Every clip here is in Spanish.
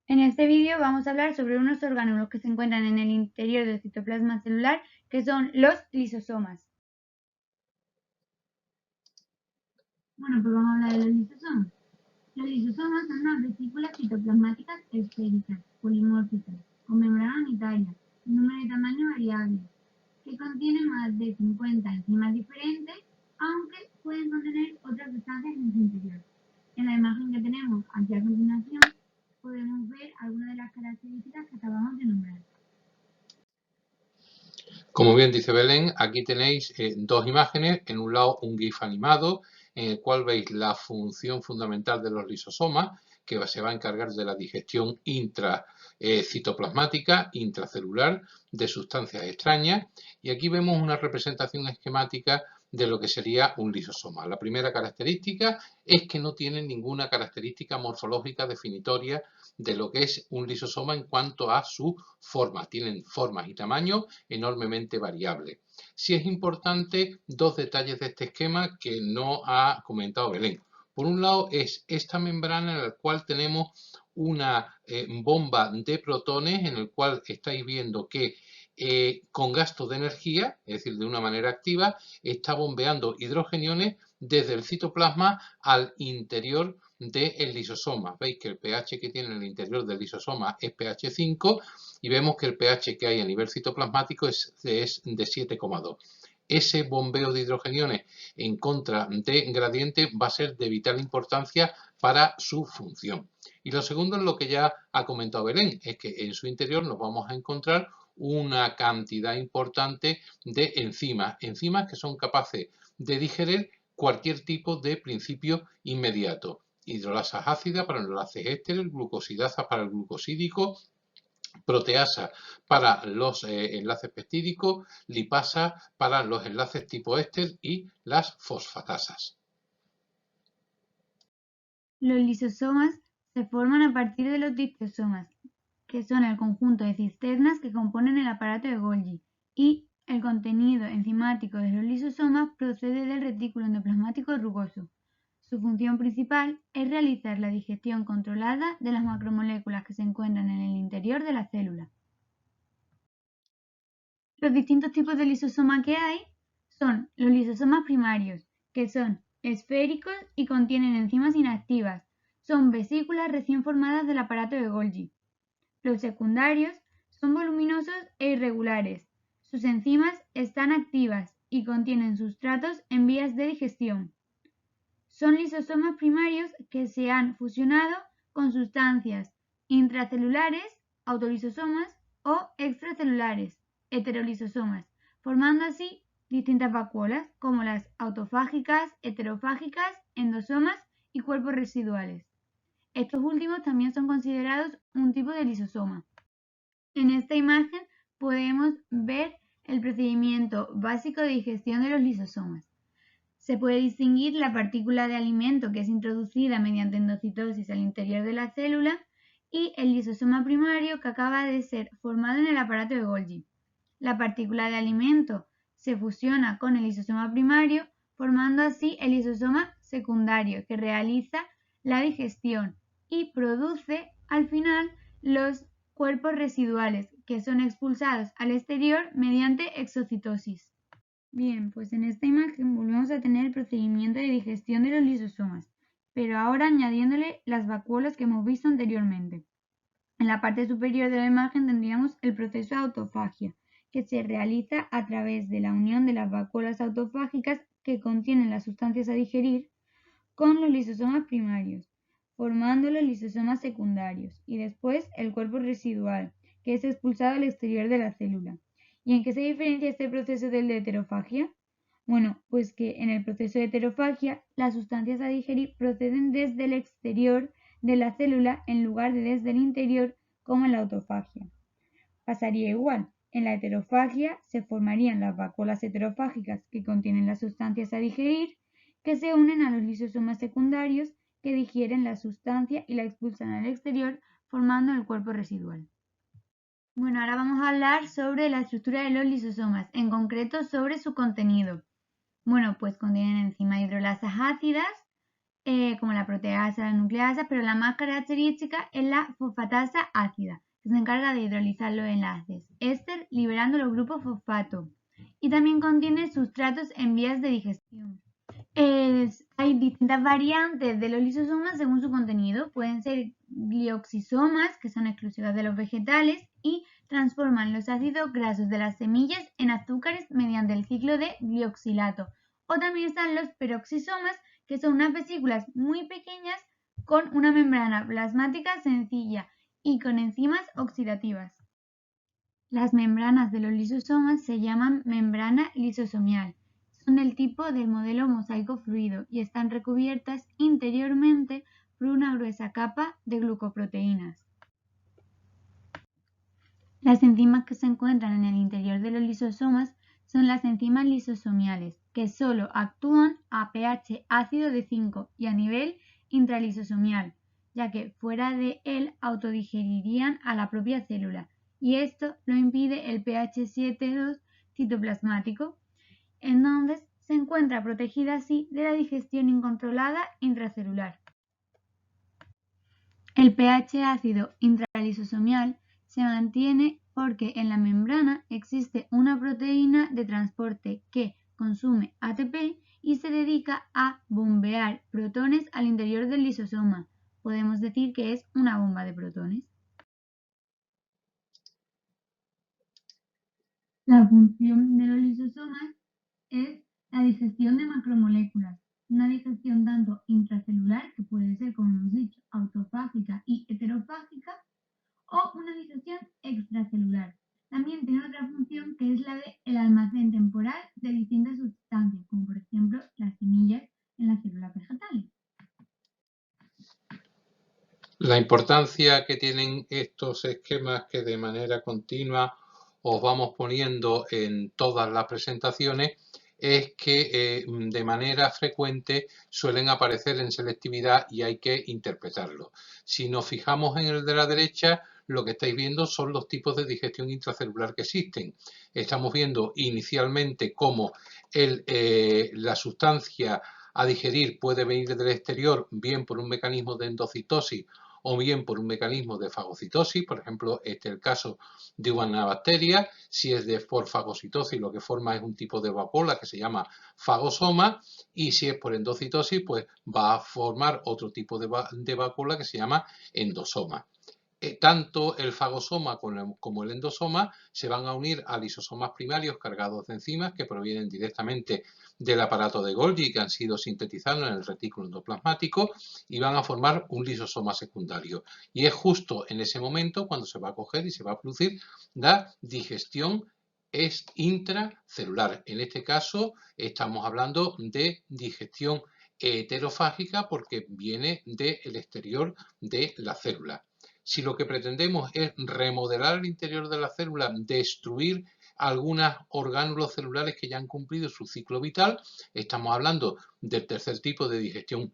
En este vídeo vamos a hablar sobre unos orgánulos que se encuentran en el interior del citoplasma celular, que son los lisosomas. Bueno, pues vamos a hablar de los lisosomas. Los lisosomas son unas vesículas citoplasmáticas esféricas, polimórficas, con membrana unitaria, un número de tamaño variable, que contienen más de 50 enzimas diferentes, aunque pueden contener otras sustancias en su interior. En la imagen que tenemos aquí a continuación, podemos ver algunas de las características que acabamos de nombrar. Como bien dice Belén, aquí tenéis dos imágenes, en un lado un GIF animado, en el cual veis la función fundamental de los lisosomas, que se va a encargar de la digestión intracitoplasmática, intracelular, de sustancias extrañas, y aquí vemos una representación esquemática de lo que sería un lisosoma. La primera característica es que no tiene ninguna característica morfológica definitoria de lo que es un lisosoma en cuanto a su forma. Tienen formas y tamaños enormemente variables. Sí es importante dos detalles de este esquema que no ha comentado Belén. Por un lado es esta membrana en la cual tenemos una bomba de protones en el cual estáis viendo que con gasto de energía, es decir, de una manera activa, está bombeando hidrogeniones desde el citoplasma al interior del lisosoma. Veis que el pH que tiene en el interior del lisosoma es pH 5 y vemos que el pH que hay a nivel citoplasmático es de 7,2. Ese bombeo de hidrogeniones en contra de gradiente va a ser de vital importancia para su función. Y lo segundo es lo que ya ha comentado Belén, es que en su interior nos vamos a encontrar una cantidad importante de enzimas que son capaces de digerir cualquier tipo de principio inmediato. Hidrolasas ácidas para los enlaces ésteres, glucosidasa para el glucosídico, proteasa para los enlaces peptídicos, lipasa para los enlaces tipo éster y las fosfatasas. Los lisosomas se forman a partir de los distosomas, que son el conjunto de cisternas que componen el aparato de Golgi, y el contenido enzimático de los lisosomas procede del retículo endoplasmático rugoso. Su función principal es realizar la digestión controlada de las macromoléculas que se encuentran en el interior de la célula. Los distintos tipos de lisosoma que hay son los lisosomas primarios, que son esféricos y contienen enzimas inactivas. Son vesículas recién formadas del aparato de Golgi. Los secundarios son voluminosos e irregulares. Sus enzimas están activas y contienen sustratos en vías de digestión. Son lisosomas primarios que se han fusionado con sustancias intracelulares, autolisosomas, o extracelulares, heterolisosomas, formando así distintas vacuolas como las autofágicas, heterofágicas, endosomas y cuerpos residuales. Estos últimos también son considerados un tipo de lisosoma. En esta imagen podemos ver el procedimiento básico de digestión de los lisosomas. Se puede distinguir la partícula de alimento que es introducida mediante endocitosis al interior de la célula y el lisosoma primario que acaba de ser formado en el aparato de Golgi. La partícula de alimento se fusiona con el lisosoma primario, formando así el lisosoma secundario que realiza la digestión y produce al final los cuerpos residuales que son expulsados al exterior mediante exocitosis. Bien, pues en esta imagen volvemos a tener el procedimiento de digestión de los lisosomas, pero ahora añadiéndole las vacuolas que hemos visto anteriormente. En la parte superior de la imagen tendríamos el proceso de autofagia, que se realiza a través de la unión de las vacuolas autofágicas que contienen las sustancias a digerir con los lisosomas primarios, formando los lisosomas secundarios, y después el cuerpo residual, que es expulsado al exterior de la célula. ¿Y en qué se diferencia este proceso del de heterofagia? Bueno, pues que en el proceso de heterofagia las sustancias a digerir proceden desde el exterior de la célula en lugar de desde el interior como en la autofagia. Pasaría igual. En la heterofagia se formarían las vacuolas heterofágicas que contienen las sustancias a digerir, que se unen a los lisosomas secundarios que digieren la sustancia y la expulsan al exterior formando el cuerpo residual. Bueno, ahora vamos a hablar sobre la estructura de los lisosomas, en concreto sobre su contenido. Bueno, pues contienen enzimas hidrolasas ácidas como la proteasa, la nucleasa, pero la más característica es la fosfatasa ácida, que se encarga de hidrolizar los enlaces éster liberando los grupos fosfato, y también contiene sustratos en vías de digestión. Hay distintas variantes de los lisosomas según su contenido. Pueden ser glioxisomas, que son exclusivas de los vegetales y transforman los ácidos grasos de las semillas en azúcares mediante el ciclo de glioxilato. O también están los peroxisomas, que son unas vesículas muy pequeñas con una membrana plasmática sencilla y con enzimas oxidativas. Las membranas de los lisosomas se llaman membrana lisosomial. Son del tipo del modelo mosaico fluido y están recubiertas interiormente por una gruesa capa de glucoproteínas. Las enzimas que se encuentran en el interior de los lisosomas son las enzimas lisosomiales, que solo actúan a pH ácido de 5 y a nivel intralisosomial, ya que fuera de él autodigerirían a la propia célula, y esto lo impide el pH 7,2 citoplasmático, en donde se encuentra protegida así de la digestión incontrolada intracelular. El pH ácido intralisosomial se mantiene porque en la membrana existe una proteína de transporte que consume ATP y se dedica a bombear protones al interior del lisosoma. Podemos decir que es una bomba de protones. La función de los lisosomas es la digestión de macromoléculas, una digestión tanto intracelular, que puede ser, como hemos dicho, autofágica y heterofágica, o una digestión extracelular. También tiene otra función que es la del almacén temporal de distintas sustancias, como por ejemplo las semillas en las células vegetales. La importancia que tienen estos esquemas que de manera continua os vamos poniendo en todas las presentaciones es que de manera frecuente suelen aparecer en selectividad y hay que interpretarlo. Si nos fijamos en el de la derecha, lo que estáis viendo son los tipos de digestión intracelular que existen. Estamos viendo inicialmente cómo la sustancia a digerir puede venir del exterior, bien por un mecanismo de endocitosis o bien por un mecanismo de fagocitosis, por ejemplo, este es el caso de una bacteria. Si es por fagocitosis, lo que forma es un tipo de vacuola que se llama fagosoma, y si es por endocitosis, pues va a formar otro tipo de vacuola que se llama endosoma. Tanto el fagosoma como el endosoma se van a unir a lisosomas primarios cargados de enzimas que provienen directamente del aparato de Golgi, que han sido sintetizados en el retículo endoplasmático, y van a formar un lisosoma secundario. Y es justo en ese momento cuando se va a coger y se va a producir la digestión intracelular. En este caso estamos hablando de digestión heterofágica porque viene del exterior de la célula. Si lo que pretendemos es remodelar el interior de la célula, destruir algunos orgánulos celulares que ya han cumplido su ciclo vital, estamos hablando del tercer tipo de digestión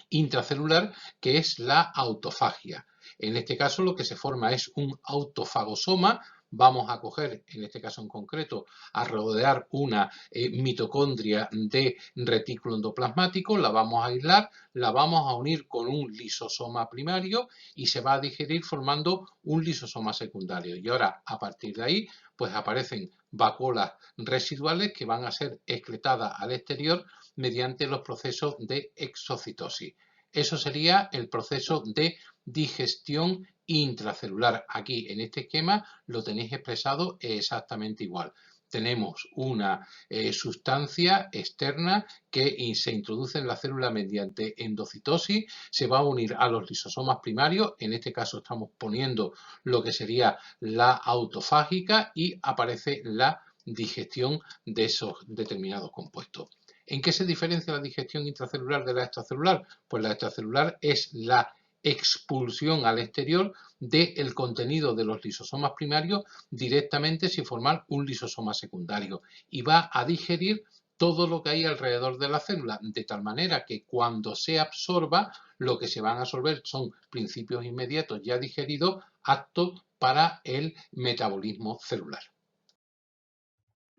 intracelular, que es la autofagia. En este caso lo que se forma es un autofagosoma. Vamos a coger, en este caso en concreto, a rodear una mitocondria de retículo endoplasmático, la vamos a aislar, la vamos a unir con un lisosoma primario y se va a digerir formando un lisosoma secundario. Y ahora, a partir de ahí, pues aparecen vacuolas residuales que van a ser excretadas al exterior mediante los procesos de exocitosis. Eso sería el proceso de digestión intracelular. Aquí en este esquema lo tenéis expresado exactamente igual. Tenemos una sustancia externa que se introduce en la célula mediante endocitosis, se va a unir a los lisosomas primarios, en este caso estamos poniendo lo que sería la autofágica y aparece la digestión de esos determinados compuestos. ¿En qué se diferencia la digestión intracelular de la extracelular? Pues la extracelular es la expulsión al exterior del contenido de los lisosomas primarios directamente sin formar un lisosoma secundario y va a digerir todo lo que hay alrededor de la célula, de tal manera que cuando se absorba, lo que se van a absorber son principios inmediatos ya digeridos, aptos para el metabolismo celular.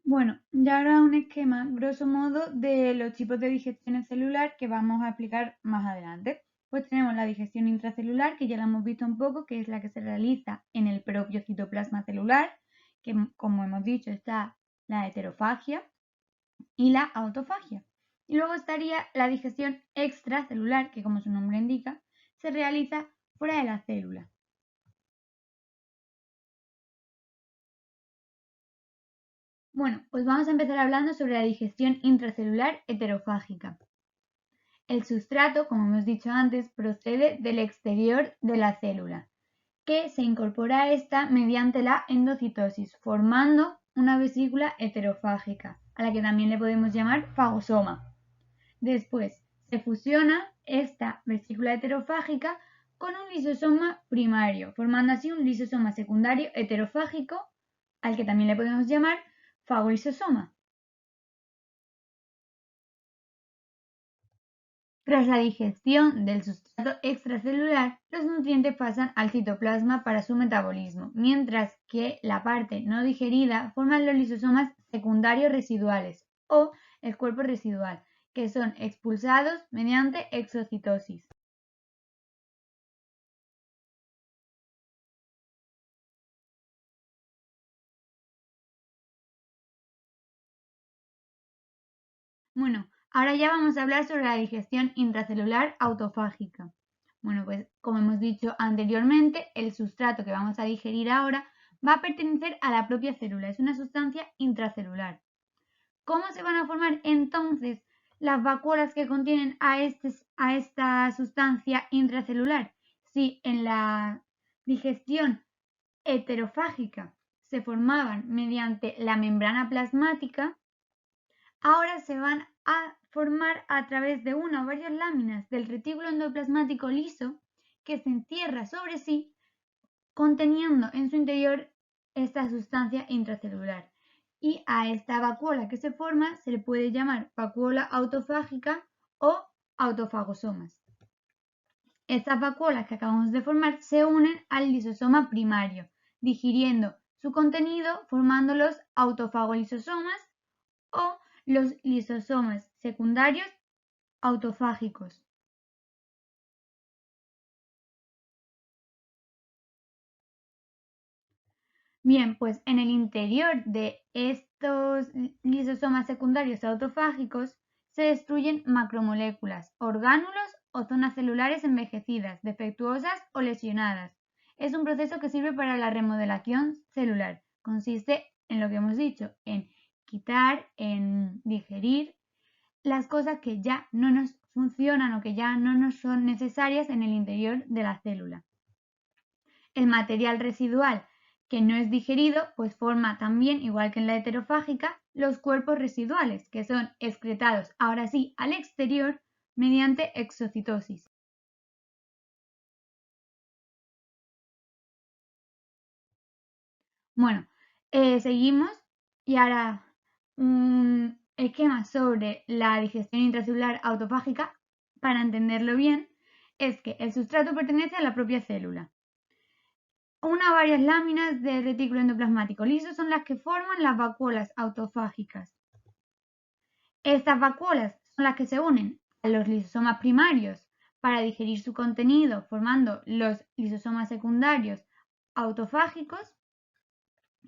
Bueno, y ahora un esquema, grosso modo, de los tipos de digestión celular que vamos a explicar más adelante. Pues tenemos la digestión intracelular, que ya la hemos visto un poco, que es la que se realiza en el propio citoplasma celular, que como hemos dicho está la heterofagia y la autofagia. Y luego estaría la digestión extracelular, que como su nombre indica, se realiza fuera de la célula. Bueno, pues vamos a empezar hablando sobre la digestión intracelular heterofágica. El sustrato, como hemos dicho antes, procede del exterior de la célula, que se incorpora a esta mediante la endocitosis, formando una vesícula heterofágica, a la que también le podemos llamar fagosoma. Después, se fusiona esta vesícula heterofágica con un lisosoma primario, formando así un lisosoma secundario heterofágico, al que también le podemos llamar fagolisosoma. Tras la digestión del sustrato extracelular, los nutrientes pasan al citoplasma para su metabolismo, mientras que la parte no digerida forman los lisosomas secundarios residuales o el cuerpo residual, que son expulsados mediante exocitosis. Bueno, ahora ya vamos a hablar sobre la digestión intracelular autofágica. Bueno, pues como hemos dicho anteriormente, el sustrato que vamos a digerir ahora va a pertenecer a la propia célula, es una sustancia intracelular. ¿Cómo se van a formar entonces las vacuolas que contienen a esta sustancia intracelular? Si en la digestión heterofágica se formaban mediante la membrana plasmática, ahora se van a formar a través de una o varias láminas del retículo endoplasmático liso que se encierra sobre sí, conteniendo en su interior esta sustancia intracelular. Y a esta vacuola que se forma se le puede llamar vacuola autofágica o autofagosomas. Estas vacuolas que acabamos de formar se unen al lisosoma primario, digiriendo su contenido formando los autofagolisosomas o los lisosomas secundarios autofágicos. Bien, pues en el interior de estos lisosomas secundarios autofágicos se destruyen macromoléculas, orgánulos o zonas celulares envejecidas, defectuosas o lesionadas. Es un proceso que sirve para la remodelación celular. Consiste en lo que hemos dicho, en quitar, en digerir las cosas que ya no nos funcionan o que ya no nos son necesarias en el interior de la célula. El material residual que no es digerido, pues forma también, igual que en la heterofágica, los cuerpos residuales, que son excretados ahora sí al exterior mediante exocitosis. Bueno, seguimos y ahora un esquema sobre la digestión intracelular autofágica, para entenderlo bien, es que el sustrato pertenece a la propia célula. Una o varias láminas de retículo endoplasmático liso son las que forman las vacuolas autofágicas. Estas vacuolas son las que se unen a los lisosomas primarios para digerir su contenido, formando los lisosomas secundarios autofágicos.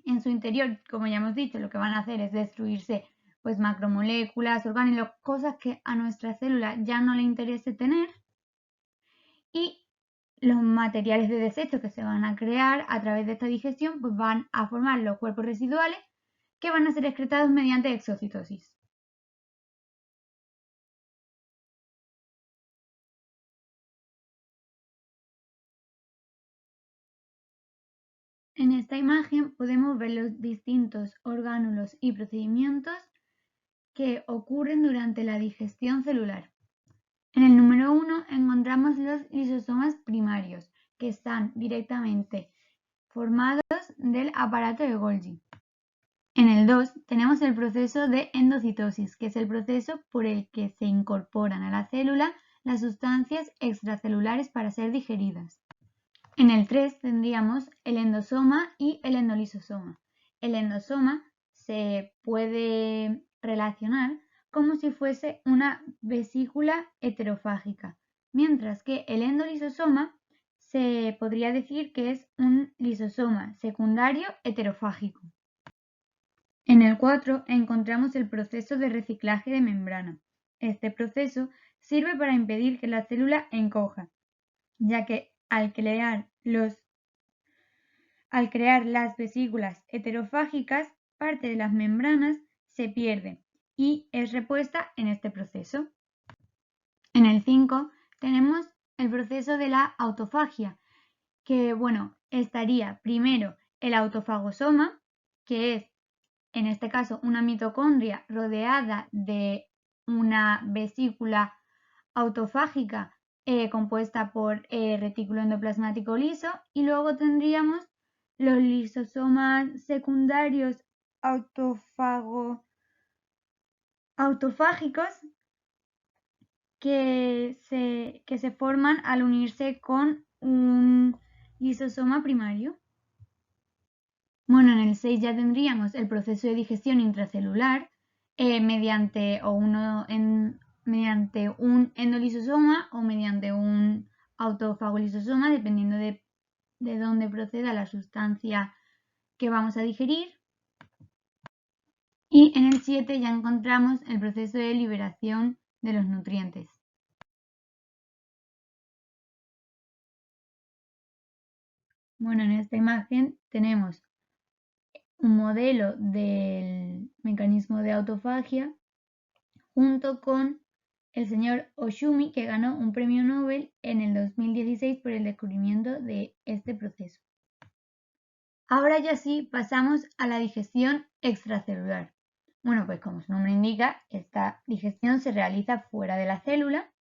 En su interior, como ya hemos dicho, lo que van a hacer es destruirse pues macromoléculas, orgánulos, cosas que a nuestra célula ya no le interese tener. Y los materiales de desecho que se van a crear a través de esta digestión pues van a formar los cuerpos residuales que van a ser excretados mediante exocitosis. En esta imagen podemos ver los distintos orgánulos y procedimientos que ocurren durante la digestión celular. En el número 1 encontramos los lisosomas primarios, que están directamente formados del aparato de Golgi. En el 2 tenemos el proceso de endocitosis, que es el proceso por el que se incorporan a la célula las sustancias extracelulares para ser digeridas. En el 3 tendríamos el endosoma y el endolisosoma. El endosoma se puede relacionar como si fuese una vesícula heterofágica, mientras que el endolisosoma se podría decir que es un lisosoma secundario heterofágico. En el 4 encontramos el proceso de reciclaje de membrana. Este proceso sirve para impedir que la célula encoja, ya que al crear las vesículas heterofágicas, parte de las membranas se pierde y es repuesta en este proceso. En el 5 tenemos el proceso de la autofagia, que estaría primero el autofagosoma, que es en este caso una mitocondria rodeada de una vesícula autofágica compuesta por retículo endoplasmático liso, y luego tendríamos los lisosomas secundarios autofágicos que se forman al unirse con un lisosoma primario. Bueno, en el 6 ya tendríamos el proceso de digestión intracelular mediante un endolisosoma o mediante un autofagolisosoma, dependiendo de dónde proceda la sustancia que vamos a digerir. Y en el 7 ya encontramos el proceso de liberación de los nutrientes. Bueno, en esta imagen tenemos un modelo del mecanismo de autofagia junto con el señor Oshumi, que ganó un premio Nobel en el 2016 por el descubrimiento de este proceso. Ahora ya sí pasamos a la digestión extracelular. Bueno, pues como su nombre indica, esta digestión se realiza fuera de la célula.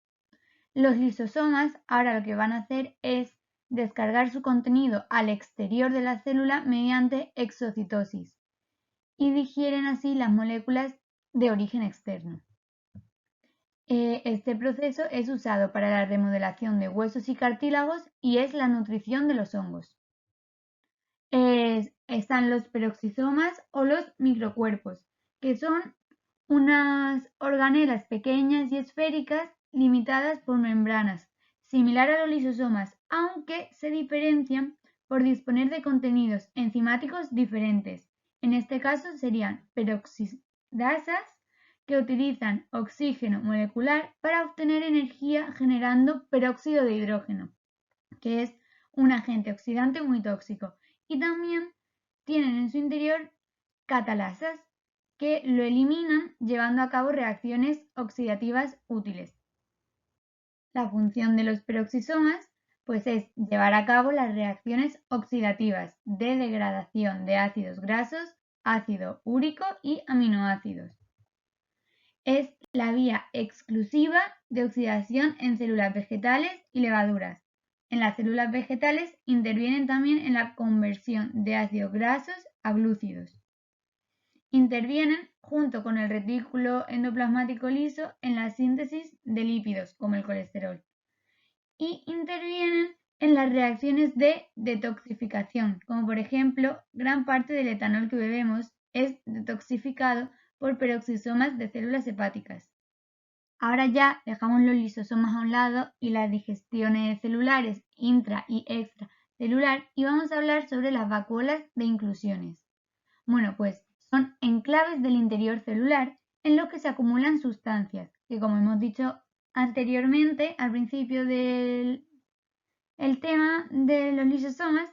Los lisosomas ahora lo que van a hacer es descargar su contenido al exterior de la célula mediante exocitosis y digieren así las moléculas de origen externo. Este proceso es usado para la remodelación de huesos y cartílagos y es la nutrición de los hongos. Están los peroxisomas o los microcuerpos, que son unas organelas pequeñas y esféricas limitadas por membranas, similar a los lisosomas, aunque se diferencian por disponer de contenidos enzimáticos diferentes. En este caso serían peroxidasas, que utilizan oxígeno molecular para obtener energía generando peróxido de hidrógeno, que es un agente oxidante muy tóxico. Y también tienen en su interior catalasas, que lo eliminan llevando a cabo reacciones oxidativas útiles. La función de los peroxisomas pues es llevar a cabo las reacciones oxidativas de degradación de ácidos grasos, ácido úrico y aminoácidos. Es la vía exclusiva de oxidación en células vegetales y levaduras. En las células vegetales intervienen también en la conversión de ácidos grasos a glúcidos. Intervienen junto con el retículo endoplasmático liso en la síntesis de lípidos, como el colesterol. Y intervienen en las reacciones de detoxificación, como por ejemplo, gran parte del etanol que bebemos es detoxificado por peroxisomas de células hepáticas. Ahora ya dejamos los lisosomas a un lado y las digestiones celulares intra y extracelular y vamos a hablar sobre las vacuolas de inclusiones. Bueno, pues son enclaves del interior celular en los que se acumulan sustancias que, como hemos dicho anteriormente al principio del tema de los lisosomas,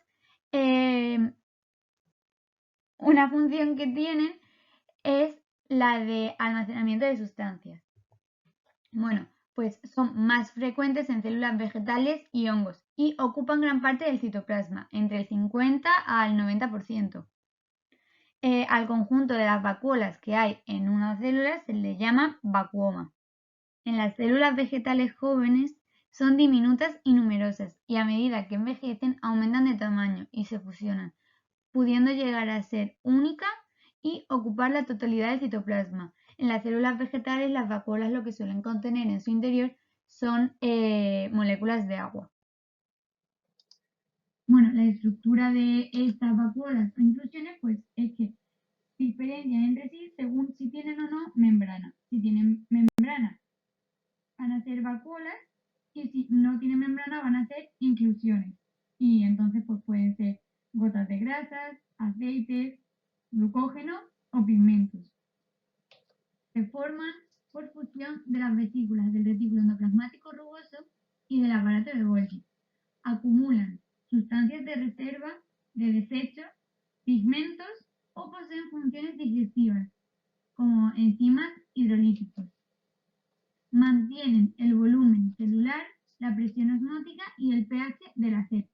una función que tienen es la de almacenamiento de sustancias. Bueno, pues son más frecuentes en células vegetales y hongos y ocupan gran parte del citoplasma, entre el 50 al 90%. Al conjunto de las vacuolas que hay en una célula se le llama vacuoma. En las células vegetales jóvenes son diminutas y numerosas y a medida que envejecen aumentan de tamaño y se fusionan, pudiendo llegar a ser única y ocupar la totalidad del citoplasma. En las células vegetales las vacuolas lo que suelen contener en su interior son moléculas de agua. Bueno, la estructura de estas vacuolas o inclusiones pues es que diferencian entre sí según si tienen o no membrana. Si tienen membrana van a ser vacuolas y si no tienen membrana van a ser inclusiones. Y entonces pues pueden ser gotas de grasas, aceites, glucógeno o pigmentos. Se forman por fusión de las vesículas del retículo endoplasmático rugoso y del aparato de Golgi. Acumulan sustancias de reserva, de desecho, pigmentos o poseen funciones digestivas, como enzimas hidrolíticos. Mantienen el volumen celular, la presión osmótica y el pH de la sed.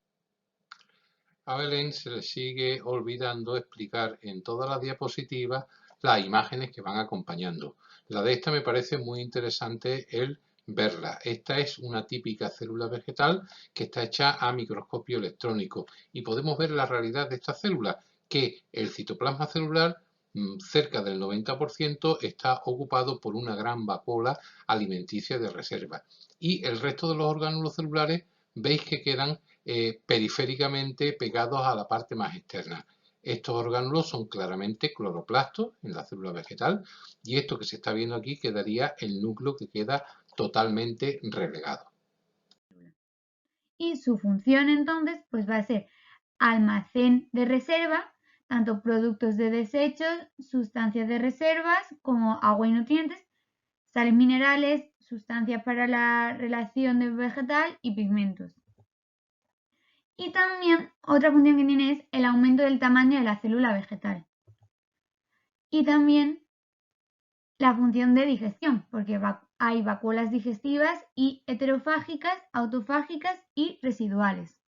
A Belén se le sigue olvidando explicar en todas las diapositivas las imágenes que van acompañando. La de esta me parece muy interesante el verla. Esta es una típica célula vegetal que está hecha a microscopio electrónico y podemos ver la realidad de esta célula, que el citoplasma celular cerca del 90% está ocupado por una gran vacuola alimenticia de reserva y el resto de los orgánulos celulares veis que quedan periféricamente pegados a la parte más externa. Estos orgánulos son claramente cloroplastos en la célula vegetal y esto que se está viendo aquí quedaría el núcleo que queda totalmente relegado. Y su función entonces pues va a ser almacén de reserva, tanto productos de desechos, sustancias de reservas como agua y nutrientes, sales minerales, sustancias para la relación de vegetal y pigmentos. Y también otra función que tiene es el aumento del tamaño de la célula vegetal. Y también la función de digestión, porque hay vacuolas digestivas y heterofágicas, autofágicas y residuales.